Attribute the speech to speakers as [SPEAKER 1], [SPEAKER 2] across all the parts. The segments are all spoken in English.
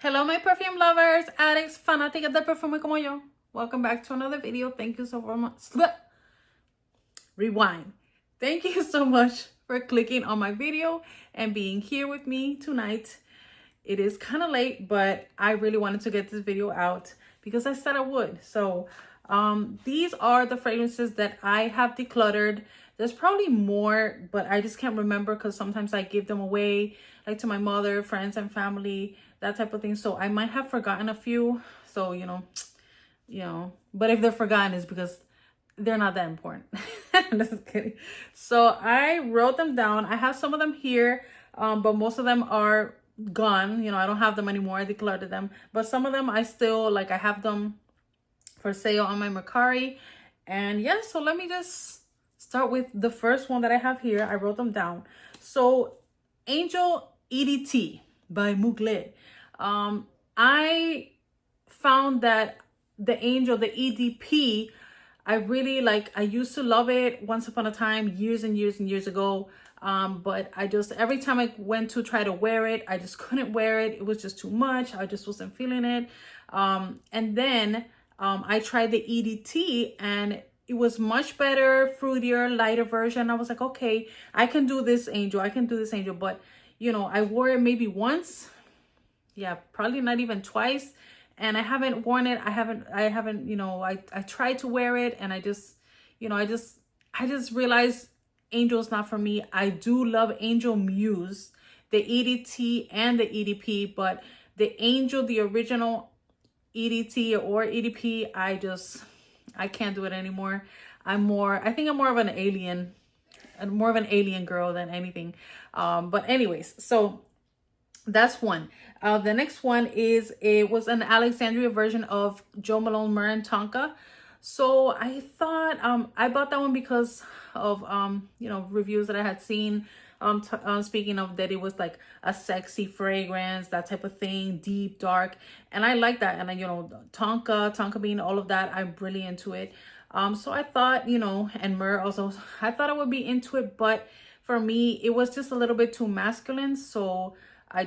[SPEAKER 1] Hello, my perfume lovers, addicts, fanáticas del perfume como yo. Welcome back to another video. Thank you so much. Rewind. Thank you so much for clicking on my video and being here with me tonight. It is kind of late, but I really wanted to get this video out because I said I would. So these are the fragrances that I have decluttered. There's probably more, but I just can't remember because sometimes I give them away, like to my mother, friends, and family, that type of thing. So I might have forgotten a few. So, you know, but if they're forgotten, it's because they're not that important. Just kidding. So I wrote them down. I have some of them here, but most of them are gone. You know, I don't have them anymore. I decluttered them, but some of them I still like. I have them for sale on my Mercari. And yeah, so let me just start with the first one that I have here. I wrote them down. So Angel EDT by Mugler. I found that the Angel, the EDP, I really like. I used to love it once upon a time, years and years and years ago. But I just, every time I went to try to wear it, I just couldn't wear it. It was just too much. I just wasn't feeling it. And then I tried the EDT and it was much better, fruitier, lighter version. I was like, okay, I can do this, Angel. I can do this, Angel. But, you know, I wore it maybe once. Yeah, probably not even twice. And I haven't worn it. I haven't, you know, I tried to wear it and I just, you know, I just realized Angel's not for me. I do love Angel Muse, the EDT and the EDP, but the Angel, the original EDT or EDP, I can't do it anymore. I think I'm more of an alien girl than anything. But anyways, so that's one. The next one is, it was an Alexandria version of Jo Malone Myrrh Tonka. So I thought, I bought that one because of, you know, reviews that I had seen, speaking of that, it was like a sexy fragrance, that type of thing, deep, dark. And I like that. And you know, Tonka bean, all of that, I'm really into it. So I thought, you know, and Myrrh also, I thought I would be into it, but for me, it was just a little bit too masculine. So I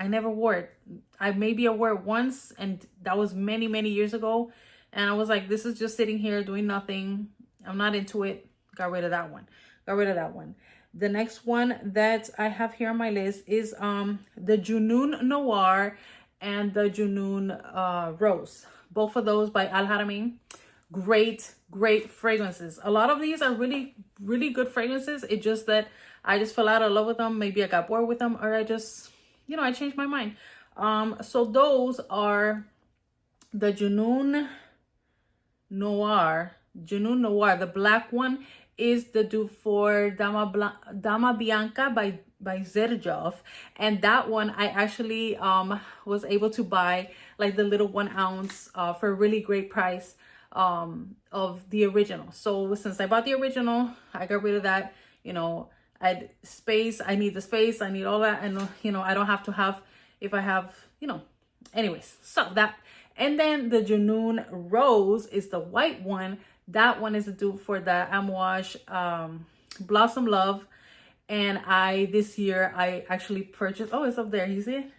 [SPEAKER 1] never wore it. I wore it once, and that was many, many years ago. And I was like, this is just sitting here doing nothing. I'm not into it. Got rid of that one. The next one that I have here on my list is the Junoon Noir and the Junoon Rose. Both of those by Haramain. Great fragrances. A lot of these are really, really good fragrances. It's just that I just fell out of love with them. Maybe I got bored with them, or I just, you know, I changed my mind. So those are the Junoon Noir. The black one is the dupe for Dama Bianca by Xerjoff, and that one I actually was able to buy like the little 1 ounce for a really great price of the original. So since I bought the original, I got rid of that. You know, I need the space, I need all that, and you know, I don't have to have, if I have, you know, anyways. So that, and then the Junoon Rose is the white one. That one is a dupe for the Amouage Blossom Love. And this year I actually purchased, oh, it's up there, you see it?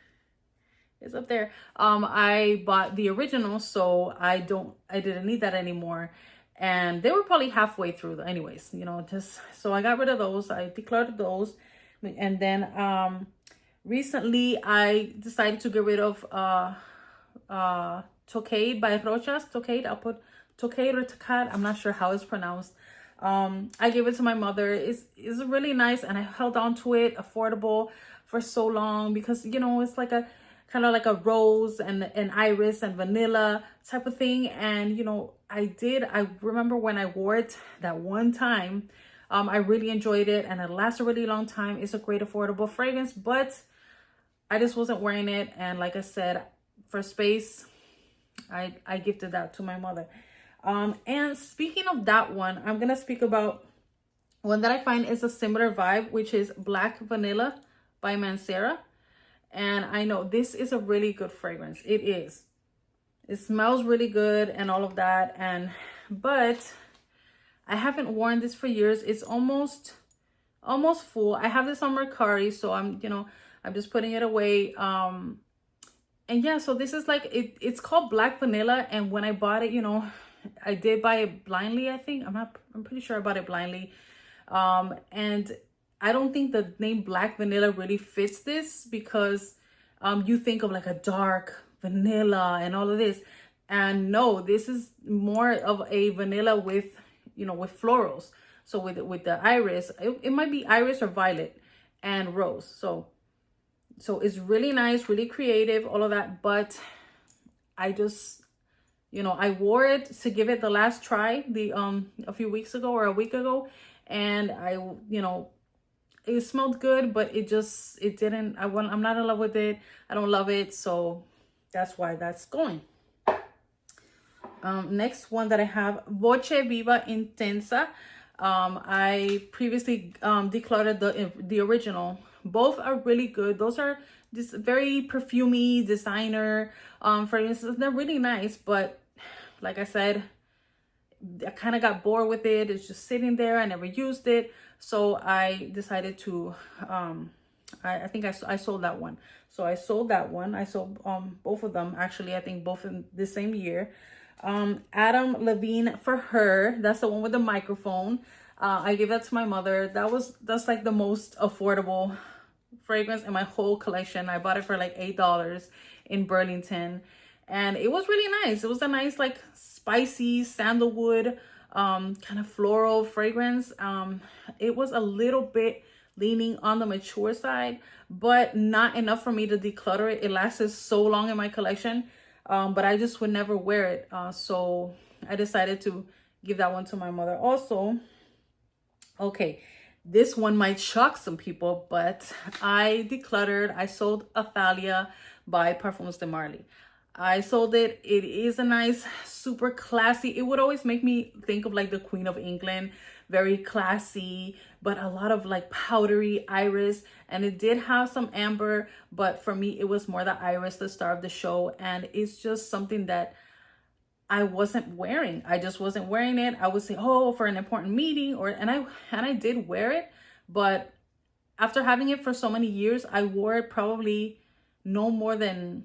[SPEAKER 1] It's up there. I bought the original, so I didn't need that anymore. And they were probably halfway through anyways, you know, just, so I got rid of those. I decluttered those. And then recently I decided to get rid of Tocade by Rochas. Tocade, I'll put Tocade or Tocade, I'm not sure how it's pronounced. I gave it to my mother. It's really nice, and I held on to it, affordable, for so long, because, you know, it's like a kind of like a rose and iris and vanilla type of thing. And, you know, I remember when I wore it that one time, I really enjoyed it, and it lasts a really long time. It's a great affordable fragrance, but I just wasn't wearing it. And like I said, for space, I gifted that to my mother. And speaking of that one, I'm gonna speak about one that I find is a similar vibe, which is Black Vanilla by Mancera. And I know this is a really good fragrance. It is. It smells really good and all of that. But I haven't worn this for years. It's almost full. I have this on Mercari, so I'm just putting it away. And yeah, so this is like it's called black vanilla. And when I bought it, you know, I did buy it blindly, I think. I'm pretty sure I bought it blindly. And I don't think the name black vanilla really fits this, because you think of like a dark vanilla and all of this. And no, this is more of a vanilla with, you know, with florals. So with the iris, it might be iris or violet and rose. So it's really nice, really creative, all of that. But I just, you know, I wore it to give it the last try a few weeks ago or a week ago, and I, you know, it smelled good, but it didn't, I'm not in love with it. I don't love it. So that's why that's going. Next one that I have, Voce Viva Intensa. I previously decluttered the original. Both are really good. Those are just very perfumey designer fragrances. They're really nice, but like I said, I kind of got bored with it. It's just sitting there. I never used it. So I decided to, I think I sold that one. So I sold that one. I sold both of them, actually. I think both in the same year. Adam Levine For Her. That's the one with the microphone. I gave that to my mother. That's like the most affordable fragrance in my whole collection. I bought it for like $8 in Burlington, and it was really nice. It was a nice, like, spicy sandalwood kind of floral fragrance. It was a little bit leaning on the mature side, but not enough for me to declutter it. It lasted so long in my collection, but I just would never wear it. So I decided to give that one to my mother also. Okay, this one might shock some people, but I decluttered. I sold Athalia by Parfums de Marly. I sold it. It is a nice, super classy. It would always make me think of like the Queen of England, very classy, but a lot of like powdery iris. And it did have some amber, but for me, it was more the iris, the star of the show. And it's just something that I wasn't wearing. I just wasn't wearing it. I would say, oh, for an important meeting, and I did wear it, but after having it for so many years, I wore it probably no more than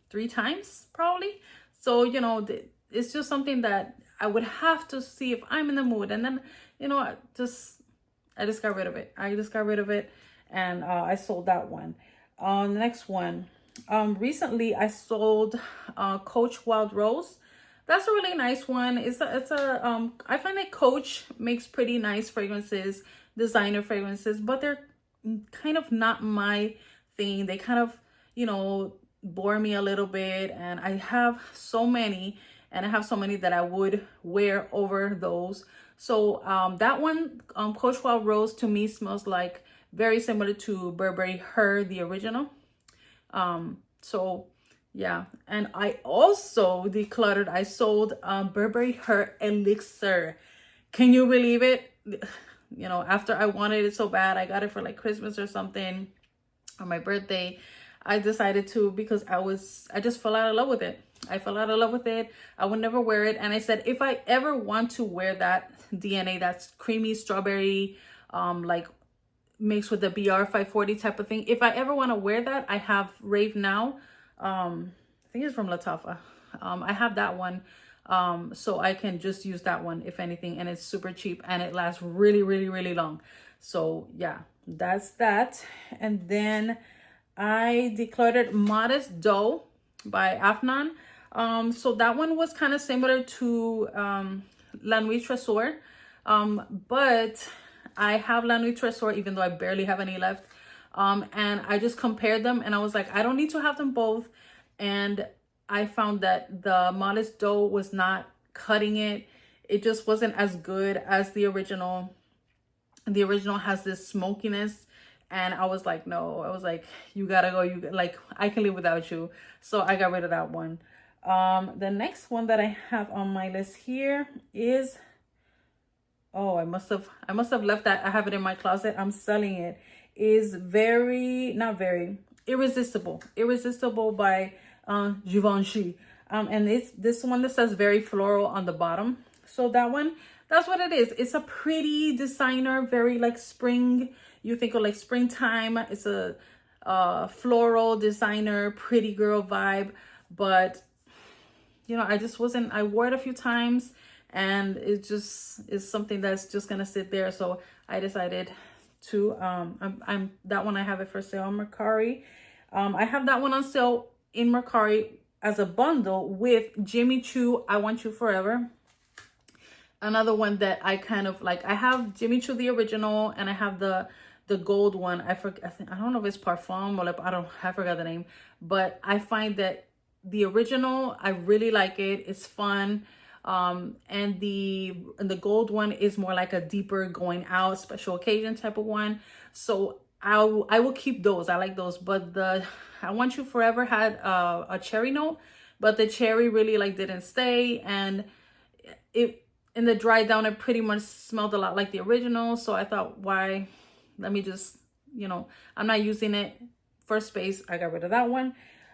[SPEAKER 1] 3 times, probably. So, you know, it's just something that I would have to see if I'm in the mood. And then, you know, I just got rid of it. I just got rid of it, and I sold that one. The next one, recently I sold Coach Wild Rose. That's a really nice one. I find that Coach makes pretty nice fragrances, designer fragrances, but they're kind of not my thing. They kind of, you know, bore me a little bit, and I have so many, that I would wear over those. So that one, Coach Wild Rose, to me smells like very similar to Burberry Her, the original. So yeah, and I also decluttered. I sold Burberry Her Elixir. Can you believe it? You know, after I wanted it so bad, I got it for like Christmas or something, or my birthday. I decided to, because I just fell out of love with it. I fell out of love with it. I would never wear it. And I said, if I ever want to wear that DNA, that's creamy strawberry, like mixed with the BR 540 type of thing. If I ever want to wear that, I have Rave Now. I think it's from Lattafa. I have that one. So I can just use that one, if anything, and it's super cheap and it lasts really, really, really long. So yeah, that's that. And then I decluttered Modest Dough by Afnan. So that one was kind of similar to La Nuit Tresor, but I have La Nuit Tresor, even though I barely have any left. And I just compared them, and I was like, I don't need to have them both. And I found that the Modest Dough was not cutting it. It just wasn't as good as the original. The original has this smokiness, and I was like, no. I was like, you gotta go. Like, I can live without you. So I got rid of that one. The next one that I have on my list here is, oh, I must have left that. I have it in my closet. I'm selling it. Is Irresistible by Givenchy. And it's this one that says very floral on the bottom. So that one, that's what it is. It's a pretty designer, very like spring. You think of like springtime. It's a floral designer, pretty girl vibe. But, you know, I just wasn't, I wore it a few times and it just is something that's just gonna sit there. So I decided to, I'm that one, I have it for sale on Mercari. I have that one on sale in Mercari as a bundle with Jimmy Choo, I Want You Forever. Another one that I kind of like. I have Jimmy Choo the original, and I have the gold one. I don't know if it's Perfume or like, I forgot the name, but I find that the original, I really like it. It's fun. And the gold one is more like a deeper going out special occasion type of one. So I will keep those. I like those. But the I Want You Forever had a cherry note, but the cherry really like didn't stay, and it in the dry down it pretty much smelled a lot like the original. So I thought, why? Let me just, you know, I'm not using it for space. I got rid of that one.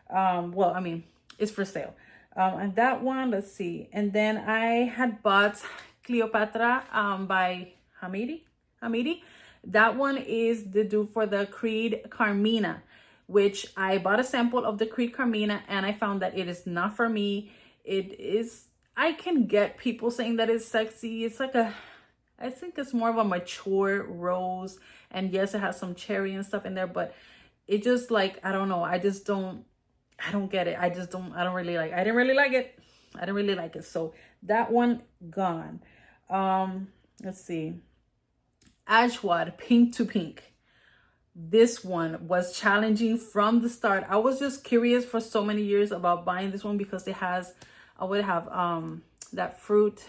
[SPEAKER 1] Well, I mean, it's for sale. And that one, let's see. And then I had bought Cleopatra by Hamidi. That one is the dupe for the Creed Carmina, which I bought a sample of the Creed Carmina and I found that it is not for me. It is, I can get people saying that it's sexy. It's like I think it's more of a mature rose. And yes, it has some cherry and stuff in there, but it just like, I don't know. I don't get it. I didn't really like it. I didn't really like it. So that one gone. Let's see. Ashwad Pink to Pink. This one was challenging from the start. I was just curious for so many years about buying this one because it has, I would have that fruit,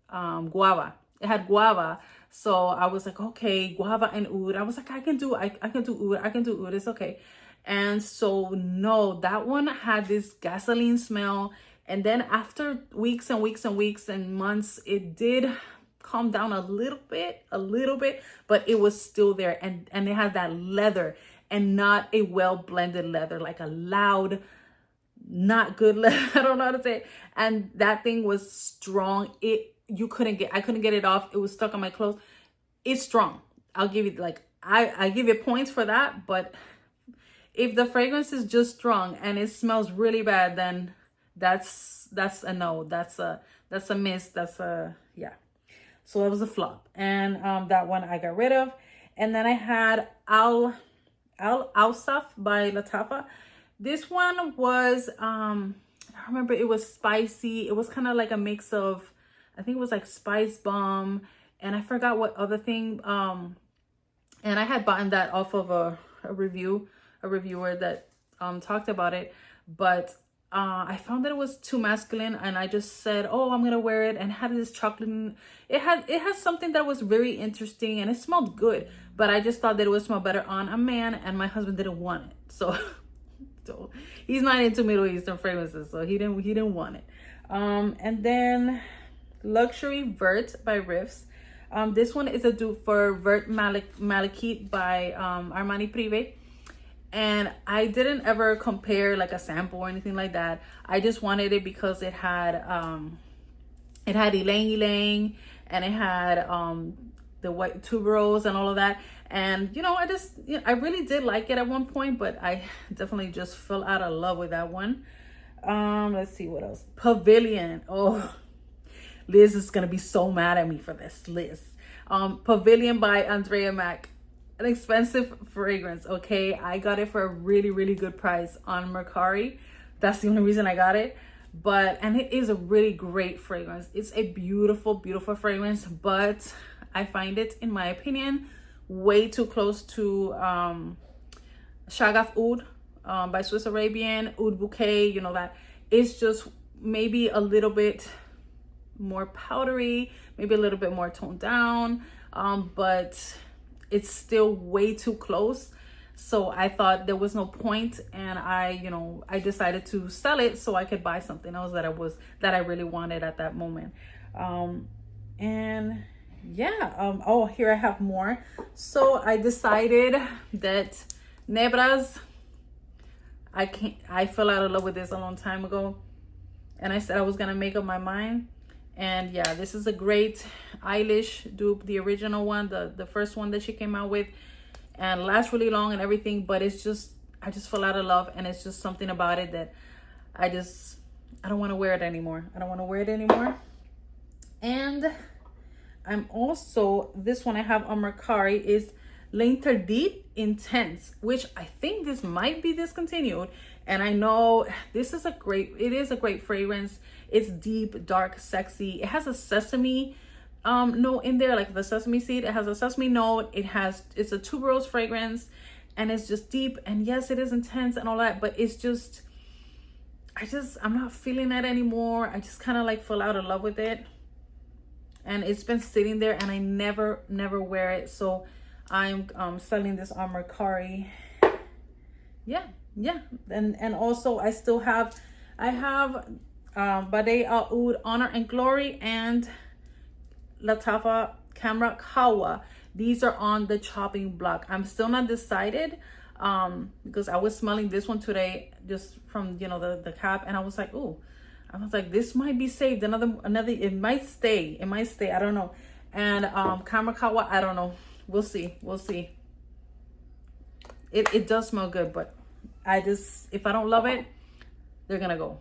[SPEAKER 1] guava. It had guava. So I was like, okay, guava and oud. I was like, I can do oud. I can do oud. It's okay. And so no, that one had this gasoline smell. And then after weeks and weeks and weeks and months, it did calm down a little bit, but it was still there. And it had that leather, and not a well blended leather, like a loud, not good leather. I don't know how to say it. And that thing was strong. I couldn't get it off. It was stuck on my clothes. It's strong. I'll give you like, I give you points for that. But if the fragrance is just strong and it smells really bad, then that's a no. That's a miss. Yeah. So that was a flop. And that one I got rid of. And then I had Al Ausaf by Latafa. This one was I remember it was spicy. It was kind of like a mix of, I think it was like Spice Bomb, and I forgot what other thing. And I had bought that off of a reviewer that talked about it, but I found that it was too masculine, and I just said, oh, I'm gonna wear it. And it had this chocolate. It has something that was very interesting, and it smelled good, but I just thought that it would smell better on a man, and my husband didn't want it. So he's not into Middle Eastern fragrances, so he didn't want it. And then Luxury Vert by Riffs. This one is a dupe for Vert Malachite by Armani Privé. And I didn't ever compare like a sample or anything like that. I just wanted it because it had ylang ylang, and it had the white tuberose and all of that. And you know, I really did like it at one point, but I definitely just fell out of love with that one. Let's see what else. Pavilion. Oh, Liz is gonna be so mad at me for this. Liz. Pavilion by Andrea Mac. An expensive fragrance, okay? I got it for a really, really good price on Mercari. That's the only reason I got it. And it is a really great fragrance. It's a beautiful, beautiful fragrance, but I find it, in my opinion, way too close to Shagaf Oud by Swiss Arabian, Oud Bouquet, you know, that it's just maybe a little bit more powdery, maybe a little bit more toned down, but it's still way too close. So I thought there was no point, and I decided to sell it so I could buy something else that I really wanted at that moment. And yeah, oh, here I have more. So I decided that Nebras, I fell out of love with this a long time ago, and I said I was gonna make up my mind. And yeah, this is a great Eilish dupe, the original one, the first one that she came out with. and lasts really long and everything, but it's just, I just fell out of love, and it's just something about it that I don't want to wear it anymore. I don't want to wear it anymore. And I'm also, this one I have on Mercari is L'Interdit Intense, which I think this might be discontinued. And I know this is it is a great fragrance. It's deep, dark, sexy. It has a sesame note in there, like the sesame seed. It has a sesame note. It's a tuberose fragrance, and it's just deep. And yes, it is intense and all that, but it's just, I'm not feeling that anymore. I just kind of like fell out of love with it. And it's been sitting there, and I never wear it. So I'm selling this on Mercari. Yeah. And also I have Bade Oud Honor and Glory and Latafa Camera Kawa. These are on the chopping block. I'm still not decided because I was smelling this one today just from, you know, the cap, and I was like, ooh, this might be saved. Another, it might stay. I don't know. And Camera Kawa, I don't know. We'll see. It does smell good, but if I don't love it, they're gonna go.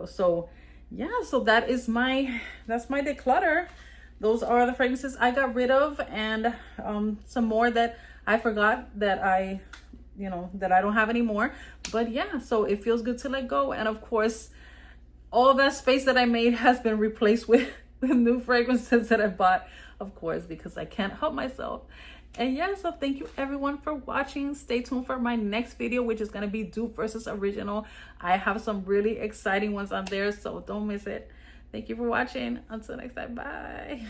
[SPEAKER 1] So yeah, so that's my declutter. Those are the fragrances I got rid of, and some more that I forgot that I don't have anymore. But yeah, so it feels good to let go. And of course, all that space that I made has been replaced with new fragrances that I bought, of course, because I can't help myself. And yeah, so thank you everyone for watching. Stay tuned for my next video, which is going to be dupe versus original. I have some really exciting ones on there, so don't miss it. Thank you for watching. Until next time, bye.